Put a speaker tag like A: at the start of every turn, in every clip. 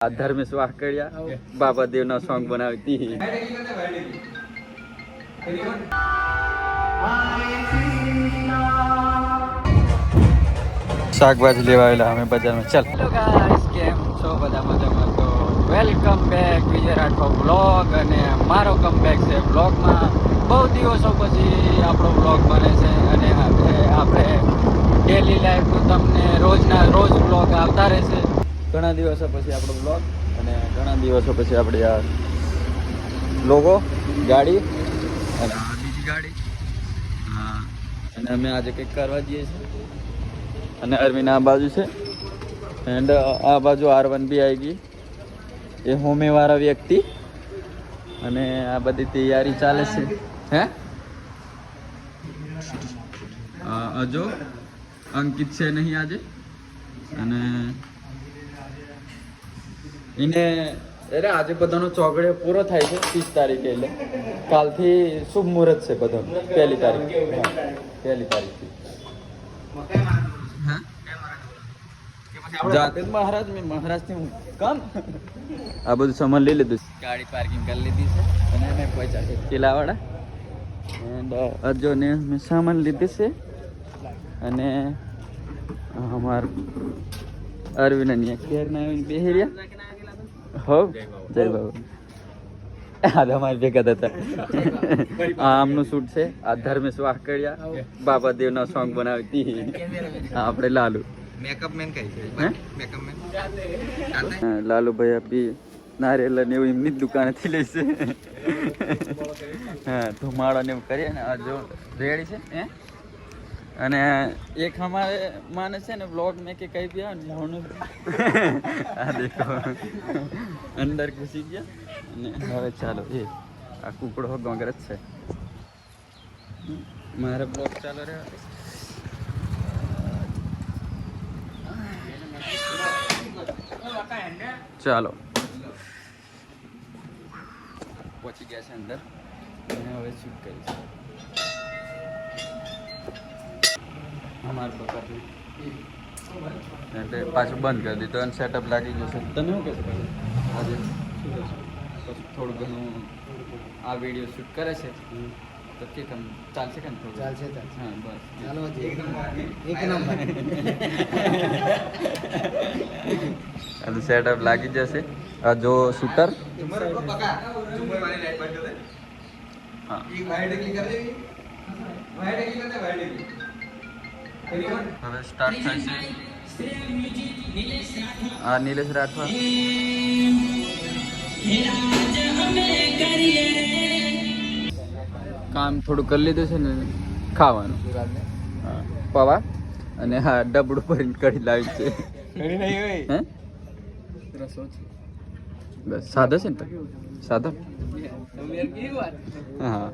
A: ધર્મેશ વાકડિયા બાબા દેવનો song બનાવતી શાકભાજી લેવા આવેલા અમે બજારમાં. ચાલ હેલો ગાઈસ, કેમ છો બધા? મજામાં? તો વેલકમ બેક વિજય રાઠોડ બ્લોગ. અને મારો કમબેક છે બ્લોગમાં. બહુ દિવસો પછી આપણો બ્લોગ બને છે અને આપણે ડેલી લાઈફનું તમને રોજના રોજ બ્લોગ આવતા રહેશે. ઘણા દિવસો પછી આપણો બ્લોગ અને ઘણા દિવસો પછી આપણી આ લોગો ગાડી અને બીજી ગાડી. હા, અને અમે આજે કંઈક કરવા જઈએ છીએ. અને અરવિંદ આ બાજુ છે એન્ડ આ બાજુ R1 બી આવી ગઈ, એ હોમેવાળા વ્યક્તિ. અને આ બધી તૈયારી ચાલે છે. હે અજો અંકિત છે નહીં આજે, અને એને અરે આજે બધાનો ચોગડે પૂરો થાય છે 30 તારીખે. એટલે કાલથી શુભ મુહૂર્ત છે બધાનું. પહેલી તારીખથી જાતે જ મહારાજ થી હું કામ આ બધું સામાન લઈ લીધું. ગાડી પાર્કિંગ કરી લીધી છે અને અમે પહોંચ્યા કિલ્લાવાડા. એન્ડ અજો ને મેં સામાન લીધી છે અને અમાર અરવિંદ કેરના બેહેરિયા હો જય બાબા. આજે અમારી ભેગા હતા. આમનું શૂટ છે. આ ધર્મેશ વાકડિયા બાબા દેવનો સોંગ બનાવતી આપણે લાલુ
B: મેકઅપ મેન કઈ છે? મેકઅપ મેન
A: લાલુભાઈ આપી નારિયેલ ને એવું એમની જ દુકાનેથી લઈશે. હા, ધુમાડો ને એવું કરીએ ને. આ જો રેડી છે હે. અને એક અમારે માને છે ને વ્લોગ મેં કે કઈ બી મોનું આ દેખો અંદર ઘૂસી ગયા. અને હવે ચાલો એ આ કુકડો ગોંગર જ છે. મારે બ્લોગ ચાલો રહ્યો. ચાલો પહોંચી ગયા છે અંદર અને હવે શૂટ કરીશું. અમારે પપ્પા એટલે પાછું બંધ કરી દીધું અને સેટઅપ લાગી ગયું છે. તમે શું કહેશો આજે? શું કહેશો? પછી થોડું ઘણું આ વિડીયો શૂટ કરે છે તો કે કેમ ચાલશે કે થોડું
B: ચાલશે?
A: હા બસ
B: ચાલો એક નંબર.
A: આ સેટઅપ લાગી જશે. આ જો શૂટર હા હવે સ્ટાર્ટ થાય છે. આ નિલેશ રાઠવા કામ થોડું કરી લીધું છે ને ખાવાનું. હા, પવા અને હા ડબડું ભરીને કઢી લાવી છે. હે બસ સાદા છે ને? સાદા હા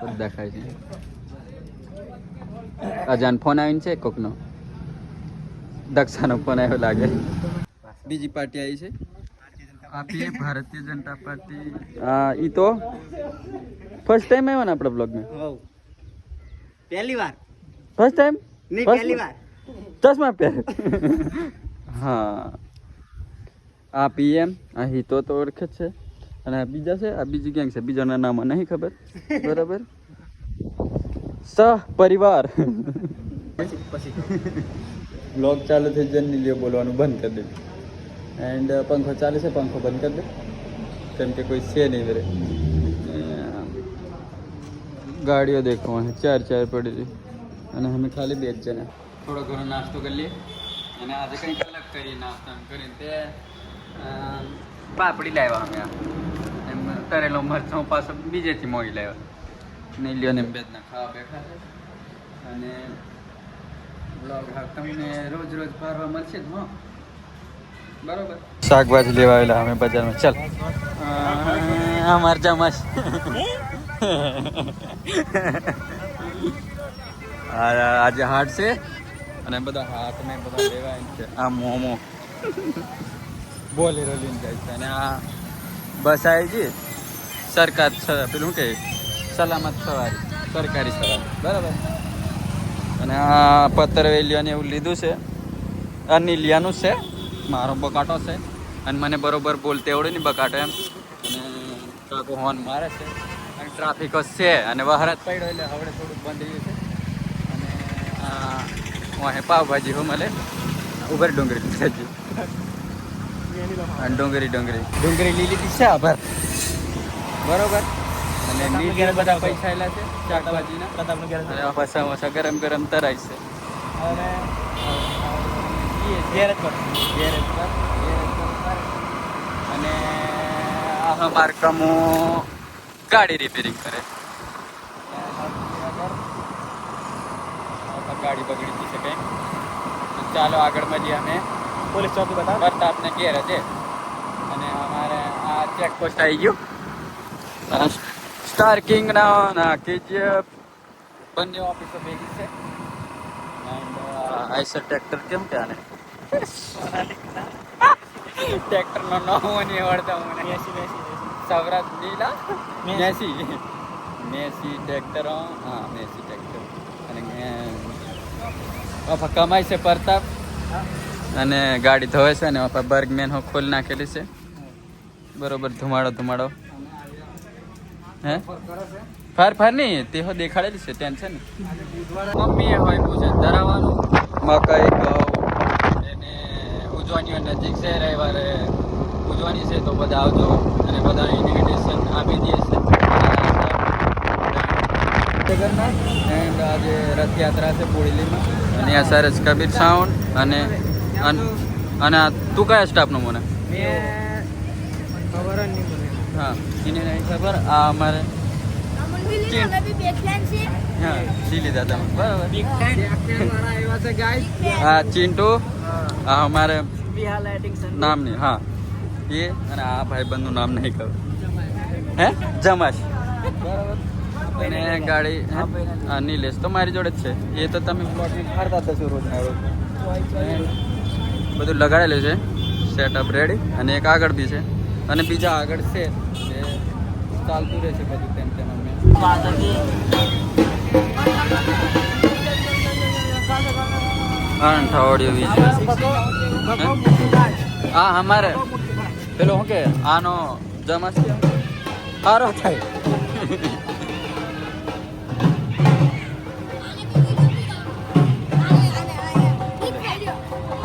A: બધા ખાય છે. અજાન ફોન આવીને છે કોકનો. દક્ષાનો ફોન આવ્યો લાગે. બીજી પાર્ટી આવી છે આપી ભારતીય જનતા પાર્ટી. હા, ઈ તો ફર્સ્ટ ટાઈમ આવ્યો ને આપણા બ્લોગમાં?
B: પહેલી વાર.
A: ફર્સ્ટ ટાઈમ
B: નહીં, પહેલી વાર.
A: ચશ્મા પહેર. હા, આ PM આ હિતો તો ઓળખે છે. અને આ બીજા છે, આ બીજી ગેંગ છે. બીજાના નામ નહીં ખબર. બરાબર. સહ પરિવાર બ્લોગ ચાલુ થઈ જઈને લ્યો બોલવાનું બંધ કરી દે. એન્ડ પંખો ચાલે છે, પંખો બંધ કરી દે કેમ કે કોઈ છે નહીં બરે. ગાડીઓ દેખો ચાર પડી હતી અને અમે ખાલી 2 જ જણા. થોડો ઘણો નાસ્તો કરી લઈએ અને આજે કંઈક અલગ કરીએ. નાસ્તો કરીને તે પાપડી લાવ્યા અમે. એમ તરેલો મરચો પાછો બીજેથી મોડી લાવ્યા. નહીં લ્યો ને 2 જણા ખાવા બેઠા છે. અને બ્લોગ તમને રોજ ફરવા મળશે જ. હા બરોબર. શાકભાજી લેવા આવેલા અમે બજારમાં. ચાલ અમાર જમાશ આજે હાટ છે અને બધા હાથ ને બધા લેવા છે. આ મોમો બોલેરો લઈને જાય છે. અને આ બસ આવી ગઈ સરકાર પેલું શું કહે સલામત સવારી, સરકારી સવારી. બરાબર. અને આ પત્તરવેલીઓને એવું લીધું છે. અનિલિયાનું છે, મારો બકાટો છે. અને મને બરોબર બોલતે આવડે નહીં બકાટો એમ. અને કાકો હોર્ન મારે છે અને ટ્રાફિક જ છે અને વહારાત પડ્યો એટલે હવે થોડુંક બંધ રહ્યું છે. અને આ પાવભાજી હો મળે ઉભર ડુંગળી સજી ડુંગળી લીલી તી છે આભાર બરોબર. અને નીચે બધા પૈસા એલા છે શાકભાજીના અને સમોસા ગરમ ગરમ તરાય છે. અને અને આ અમાર કમો ગાડી રિપેરિંગ કરે. ગાડી બગડી છે કઈ. ચાલો આગળ મળીએ અમે પોલીસ ચોકી બતાવો પ્રતાપને ઘેર છે. અને અમારે આ ચેકપોસ્ટ આવી ગયું સ્ટાર કિંગ ના KGF બંને ઓફિસો ભેગી છે. એન્ડ આઈસર ટ્રેક્ટર કેમ કે આને ટ્રેક્ટરનો નામ નહીં આવડતા મને. સૌરાજ નીલા મેસી ટ્રેક્ટર. હા મેસી ટ્રેક્ટર. અને કમાય છે પ્રતાપ અને ગાડી ધોવે છે. અને બર્ગમેન હો ખોલી નાખેલી છે બરોબર. ધુમાડો હે ફાર નહીં તે હો દેખાડેલી છે ટેન્શન નહીં. મમ્મીએ હોય પૂછે ધરાવવાનું મકાઈ ઘઉં એને ઉજવાની નજીક છે. રવિવારે ઉજવાની છે તો બધા આવજો અને બધાને ઇન્વિટેશન આપી દઈએ છે. જગન્નાથ એન્ડ આજે રથયાત્રા છે બોડેલીમાં. અને આ સરસ કબીર સાઉન્ડ અને તું કયા સ્ટાફનો મને હા એને નહીં ખબર. આ અમારે હા સી લીધા તમે બરાબર. હા ચિંટુ આ અમારે નામ નહીં હા એ. અને આ ભાઈબંધનું નામ નહીં ખબર હે જમાશ બરાબર. અને ગાડી હા નીલેશ તો મારી જોડે જ છે. એ તો તમે બ્લોગમાં ફરતા થશો રોજના રોજ. બધું લગાડેલું છે સેટઅપ રેડી. અને એક આગળ બી છે અને બીજા આગળ છે એ ચાલતું રહેશે બધું તેમ તેમ. અમે ઓડિયો હા અમારે પેલો શું કે આનો જમાસ સારો થાય.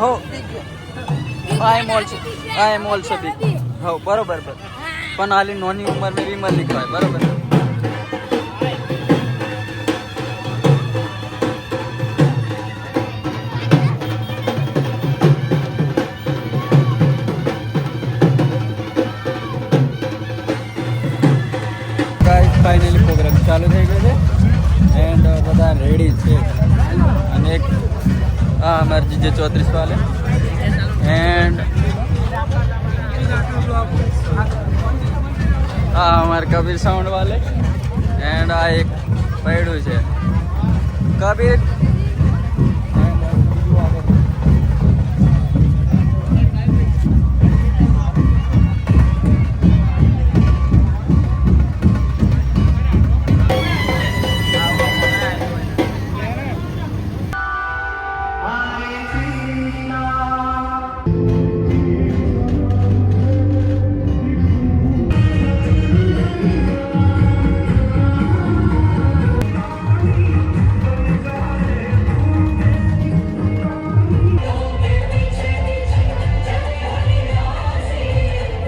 A: हो I am also big. हो बरोबर पण आली नोनी उमर में विमल लिखवाय बरोबर. गाइस फाइनली प्रोग्राम चालू થઈ ગયો છે એન્ડ બધા રેડી છે. અને એક हाँ हमारे जीजे 34 वाले एंड हाँ हमारे कबीर साउंड वाले एंड आ एक पैडू है कबीर.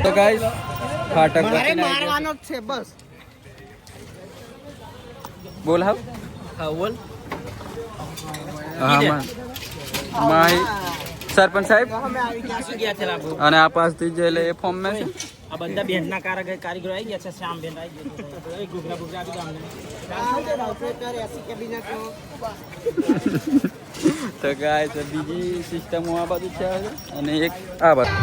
A: तो गाइस फाटक
B: મારે મારવાનો જ છે બસ.
A: બોલ હા
B: હા બોલ.
A: હા માહી સરપંચ સાહેબ
B: અમે આવી ગયા શું ગયા છે લાગુ.
A: અને આ પાસ થઈ જાય એટલે એ ફોર્મ में છે.
B: આ બધા બેનના કારીગરો આવી ગયા છે. શ્યામ બેન આવી ગયા છે. એ ગુગરા ગુગરા આવી ગયા અમને.
A: તો ગાઈસ બીજી સિસ્ટમ આ બાજુ છે અને એક આ બાજુ.